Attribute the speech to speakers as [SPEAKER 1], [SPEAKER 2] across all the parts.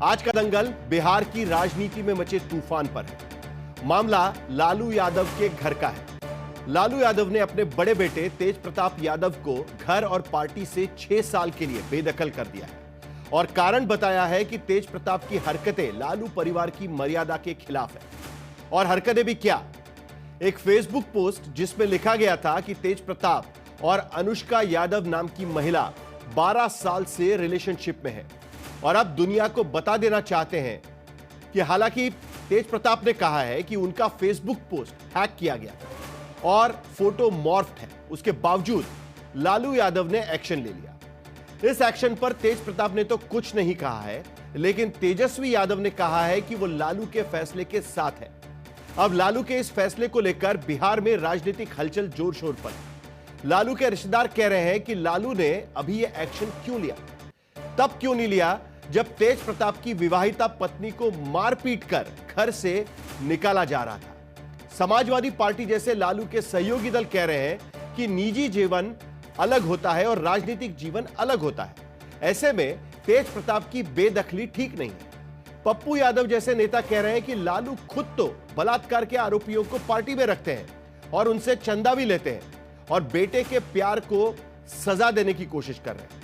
[SPEAKER 1] आज का दंगल बिहार की राजनीति में मचे तूफान पर है। मामला लालू यादव के घर का है। लालू यादव ने अपने बड़े बेटे तेज प्रताप यादव को घर और पार्टी से 6 साल के लिए बेदखल कर दिया है और कारण बताया है कि तेज प्रताप की हरकतें लालू परिवार की मर्यादा के खिलाफ है। और हरकतें भी क्या? एक फेसबुक पोस्ट जिसमें लिखा गया था कि तेज प्रताप और अनुष्का यादव नाम की महिला 12 साल से रिलेशनशिप में है और अब दुनिया को बता देना चाहते हैं कि हालांकि तेज प्रताप ने कहा है कि उनका फेसबुक पोस्ट हैक किया गया और फोटो मॉर्फ्ड है, उसके बावजूद लालू यादव ने एक्शन ले लिया। इस एक्शन पर तेज प्रताप ने तो कुछ नहीं कहा है, लेकिन तेजस्वी यादव ने कहा है कि वो लालू के फैसले के साथ है। अब लालू के इस फैसले को लेकर बिहार में राजनीतिक हलचल जोर शोर पर है। लालू के रिश्तेदार कह रहे हैं कि लालू ने अभी यह एक्शन क्यों लिया, तब क्यों नहीं लिया जब तेज प्रताप की विवाहिता पत्नी को मारपीट कर घर से निकाला जा रहा था। समाजवादी पार्टी जैसे लालू के सहयोगी दल कह रहे हैं कि निजी जीवन अलग होता है और राजनीतिक जीवन अलग होता है। ऐसे में तेज प्रताप की बेदखली ठीक नहीं है। पप्पू यादव जैसे नेता कह रहे हैं कि लालू खुद तो बलात्कार के आरोपियों को पार्टी में रखते हैं और उनसे चंदा भी लेते हैं और बेटे के प्यार को सजा देने की कोशिश कर रहे हैं।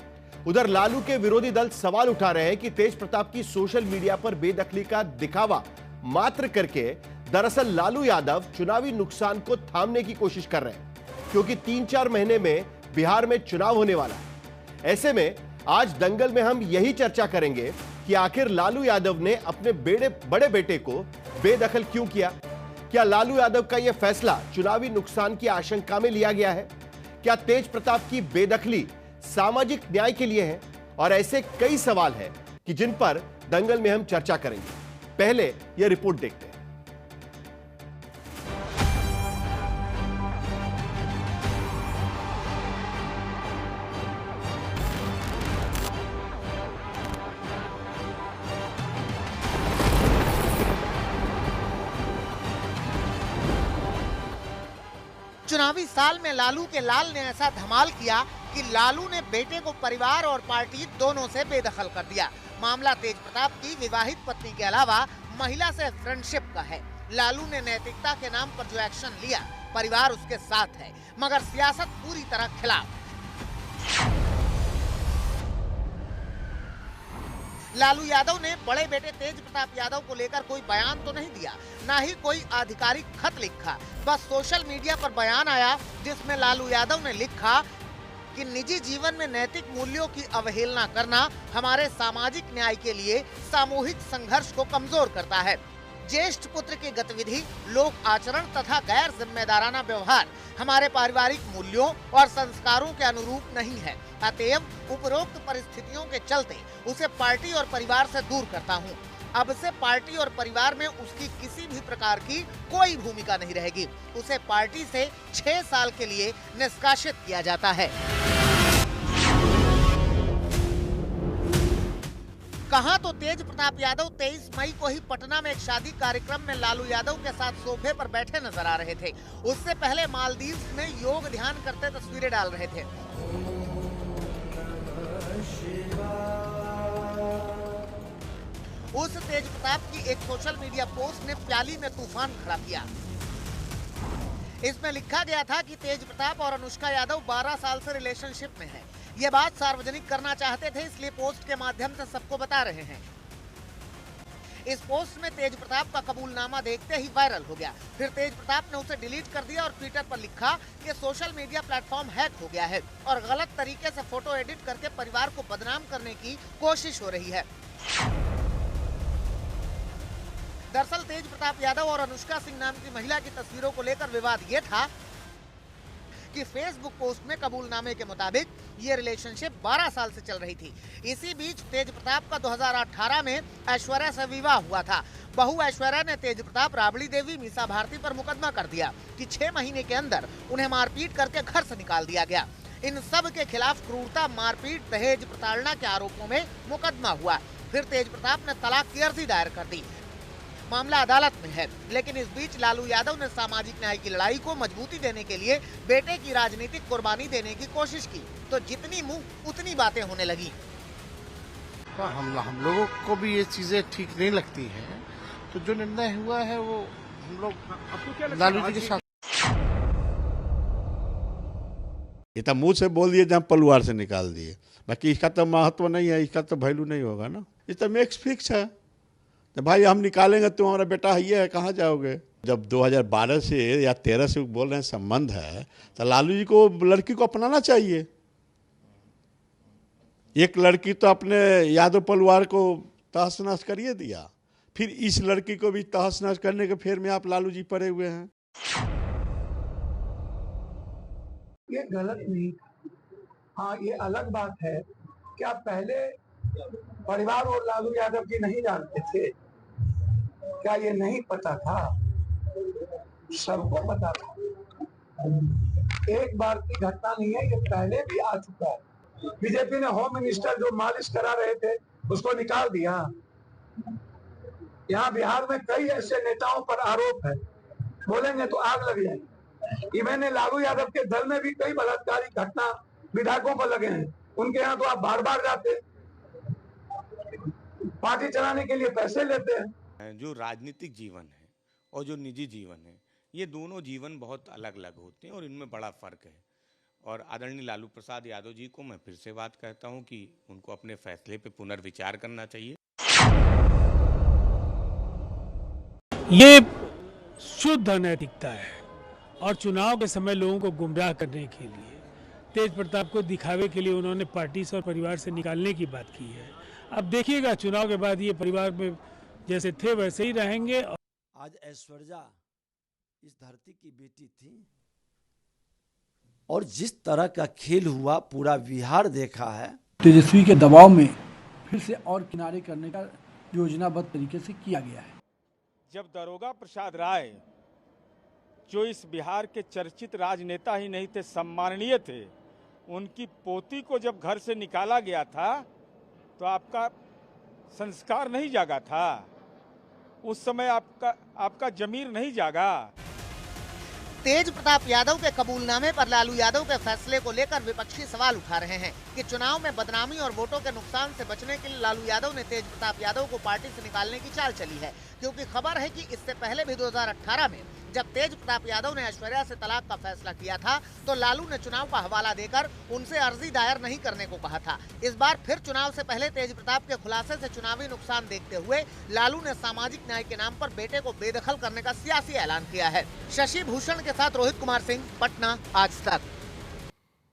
[SPEAKER 1] उधर लालू के विरोधी दल सवाल उठा रहे हैं कि तेज प्रताप की सोशल मीडिया पर बेदखली का दिखावा मात्र करके दरअसल लालू यादव चुनावी नुकसान को थामने की कोशिश कर रहे हैं, क्योंकि 3-4 महीने में बिहार में चुनाव होने वाला है। ऐसे में आज दंगल में हम यही चर्चा करेंगे कि आखिर लालू यादव ने अपने बड़े बेटे को बेदखल क्यों किया। क्या लालू यादव का यह फैसला चुनावी नुकसान की आशंका में लिया गया है? क्या तेज प्रताप की बेदखली सामाजिक न्याय के लिए है? और ऐसे कई सवाल हैं कि जिन पर दंगल में हम चर्चा करेंगे। पहले यह रिपोर्ट देखते हैं।
[SPEAKER 2] चुनावी साल में लालू के लाल ने ऐसा धमाल किया कि लालू ने बेटे को परिवार और पार्टी दोनों से बेदखल कर दिया। मामला तेज प्रताप की विवाहित पत्नी के अलावा महिला से फ्रेंडशिप का है। लालू ने नैतिकता के नाम पर जो एक्शन लिया, परिवार उसके साथ है, मगर सियासत पूरी तरह खिलाफ। लालू यादव ने बड़े बेटे तेज प्रताप यादव को लेकर कोई बयान तो नहीं दिया, ना ही कोई आधिकारिक खत लिखा। बस सोशल मीडिया पर बयान आया जिसमें लालू यादव ने लिखा कि निजी जीवन में नैतिक मूल्यों की अवहेलना करना हमारे सामाजिक न्याय के लिए सामूहिक संघर्ष को कमजोर करता है। ज्येष्ठ पुत्र की गतिविधि, लोक आचरण तथा गैर जिम्मेदाराना व्यवहार हमारे पारिवारिक मूल्यों और संस्कारों के अनुरूप नहीं है। अतएव उपरोक्त परिस्थितियों के चलते उसे पार्टी और परिवार से दूर करता हूँ। अब से पार्टी और परिवार में उसकी किसी भी प्रकार की कोई भूमिका नहीं रहेगी। उसे पार्टी से 6 साल के लिए निष्कासित किया जाता है। कहा तो तेज प्रताप यादव 23 मई को ही पटना में एक शादी कार्यक्रम में लालू यादव के साथ सोफे पर बैठे नजर आ रहे थे। उससे पहले मालदीव में योग ध्यान करते तस्वीरें डाल रहे थे। उस तेज प्रताप की एक सोशल मीडिया पोस्ट ने प्याली में तूफान खड़ा किया। इसमें लिखा गया था कि तेज प्रताप और अनुष्का यादव 12 साल से रिलेशनशिप में हैं। ये बात सार्वजनिक करना चाहते थे, इसलिए पोस्ट के माध्यम से सबको बता रहे हैं। इस पोस्ट में तेज प्रताप का कबूलनामा देखते ही वायरल हो गया। फिर तेज प्रताप ने उसे डिलीट कर दिया और ट्विटर पर लिखा कि सोशल मीडिया प्लेटफॉर्म हैक हो गया है और गलत तरीके से फोटो एडिट करके परिवार को बदनाम करने की कोशिश हो रही है। दरअसल तेज प्रताप यादव और अनुष्का सिंह नाम की महिला की तस्वीरों को लेकर विवाद ये था कि फेसबुक पोस्ट में कबूलनामे के मुताबिक ये रिलेशनशिप 12 साल से चल रही थी। इसी बीच तेज प्रताप का 2018 में ऐश्वर्या से विवाह हुआ था। बहू ऐश्वर्या ने तेज प्रताप, राबड़ी देवी, मीसा भारती पर मुकदमा कर दिया कि 6 महीने के अंदर उन्हें मारपीट करके घर से निकाल दिया गया। इन सब के खिलाफ क्रूरता, मारपीट, दहेज, प्रताड़ना के आरोपों में मुकदमा हुआ। फिर तेज प्रताप ने तलाक की अर्जी दायर कर दी। मामला अदालत में है, लेकिन इस बीच लालू यादव ने सामाजिक न्याय की लड़ाई को मजबूती देने के लिए बेटे की राजनीतिक कुर्बानी देने की कोशिश की, तो जितनी मुंह उतनी बातें होने लगी।
[SPEAKER 3] तो हम लोगों को भी ये चीजें ठीक नहीं लगती हैं। तो जो निर्णय हुआ है वो हम लोग लालू जी के साथ।
[SPEAKER 4] ये तो मुंह से बोल दिए जहाँ पलवार से निकाल दिए, बाकी इसका तो महत्व नहीं है, इसका तो वैल्यू नहीं होगा ना। ये तो मैक्स फिक्स है, तो भाई हम निकालेंगे, तुम्हारा बेटा ये है, कहाँ जाओगे। जब 2012 से या 13 से बोल रहे हैं संबंध है, तो लालू जी को लड़की को अपनाना चाहिए। एक लड़की तो अपने यादव परिवार को तहस नहस करिए दिया, फिर इस लड़की को भी तहस नहस करने के फेर में आप लालू जी पड़े हुए हैं।
[SPEAKER 5] ये गलत नहीं था। हाँ, ये अलग बात है कि आप पहले परिवार और लालू यादव जी नहीं जानते थे क्या? ये नहीं पता था? सबको पता था। एक बार की घटना नहीं है, ये पहले भी आ चुका है। बीजेपी ने होम मिनिस्टर जो मालिश करा रहे थे उसको निकाल दिया। यहाँ बिहार में कई ऐसे नेताओं पर आरोप है, बोलेंगे तो आग लग जाएगी। इवन लालू यादव के दल में भी कई बलात्कारी घटना विधायकों पर लगे हैं, उनके यहाँ तो आप बार बार जाते हैं, पार्टी चलाने के लिए पैसे लेते हैं।
[SPEAKER 6] जो राजनीतिक जीवन है और जो निजी जीवन है, ये दोनों जीवन बहुत अलग अलग होते हैं और इनमें बड़ा फर्क है। और आदरणीय लालू प्रसाद यादव जी को मैं फिर से बात कहता हूं कि उनको अपने फैसले पे पुनर्विचार करना चाहिए।
[SPEAKER 7] ये शुद्ध अनैतिकता है और चुनाव के समय लोगों को गुमराह करने के लिए, तेज प्रताप को दिखावे के लिए उन्होंने पार्टी से और परिवार से निकालने की बात की है। अब देखिएगा चुनाव के बाद ये परिवार में जैसे थे वैसे ही रहेंगे।
[SPEAKER 8] आज ऐश्वर्या इस धरती की बेटी थी और जिस तरह का खेल हुआ पूरा बिहार देखा है।
[SPEAKER 9] तेजस्वी के दबाव में फिर से और किनारे करने का योजनाबद्ध तरीके से किया गया है।
[SPEAKER 10] जब दारोगा प्रसाद राय, जो इस बिहार के चर्चित राजनेता ही नहीं थे, सम्माननीय थे, उनकी पोती को जब घर से निकाला गया था तो आपका संस्कार नहीं जागा था? उस समय आपका जमीर नहीं जागा?
[SPEAKER 2] तेज प्रताप यादव के कबूलनामे पर लालू यादव के फैसले को लेकर विपक्षी सवाल उठा रहे हैं कि चुनाव में बदनामी और वोटों के नुकसान से बचने के लिए लालू यादव ने तेज प्रताप यादव को पार्टी से निकालने की चाल चली है, क्योंकि खबर है कि इससे पहले भी 2018 में जब तेज प्रताप यादव ने ऐश्वर्या से तलाक का फैसला किया था तो लालू ने चुनाव का हवाला देकर उनसे अर्जी दायर नहीं करने को कहा था। इस बार फिर चुनाव से पहले तेज प्रताप के खुलासे से चुनावी नुकसान देखते हुए लालू ने सामाजिक न्याय के नाम पर बेटे को बेदखल करने का सियासी ऐलान किया है। शशि भूषण के साथ रोहित कुमार सिंह, पटना, आज तक।